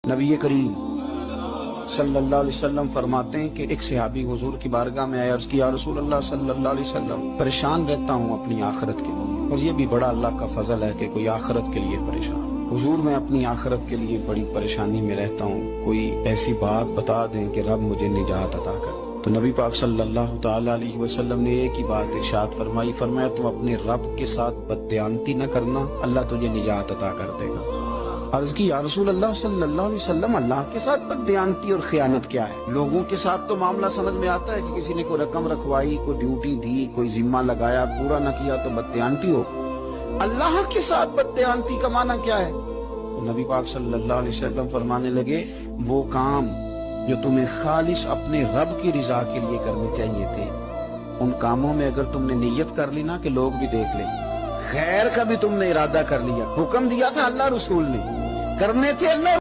نبی کریم صلی اللہ علیہ وسلم فرماتے ہیں کہ ایک صحابی حضور کی بارگاہ میں آیا، عرض کی یا رسول اللہ صلی اللہ علیہ وسلم پریشان رہتا ہوں اپنی آخرت کے لیے، اور یہ بھی بڑا اللہ کا فضل ہے کہ کوئی آخرت کے لیے پریشان۔ حضور میں اپنی آخرت کے لیے بڑی پریشانی میں رہتا ہوں، کوئی ایسی بات بتا دیں کہ رب مجھے نجات عطا کر۔ تو نبی پاک صلی اللہ تعالی علیہ وسلم نے ایک ہی بات ارشاد فرمائی، فرمایا تم اپنے رب کے ساتھ بددیانتی نہ کرنا، اللہ تجھے نجات عطا کر دے گا۔ عرض کی یا رسول اللہ صلی اللہ علیہ وسلم اللہ کے ساتھ بددیانتی اور خیانت کیا ہے؟ لوگوں کے ساتھ تو معاملہ سمجھ میں آتا ہے کہ کسی نے کوئی رقم رکھوائی، کوئی ڈیوٹی دی، کوئی ذمہ لگایا، پورا نہ کیا تو بددیانتی ہو۔ اللہ کے ساتھ بددیانتی کا معنی کیا ہے؟ تو نبی پاک صلی اللہ علیہ وسلم فرمانے لگے وہ کام جو تمہیں خالص اپنے رب کی رضا کے لیے کرنے چاہیے تھے، ان کاموں میں اگر تم نے نیت کر لی نا کہ لوگ بھی دیکھ لیں، خیر کا بھی تم نے ارادہ کر لیا، حکم دیا تھا اللہ رسول نے، کرنے تھے اللہ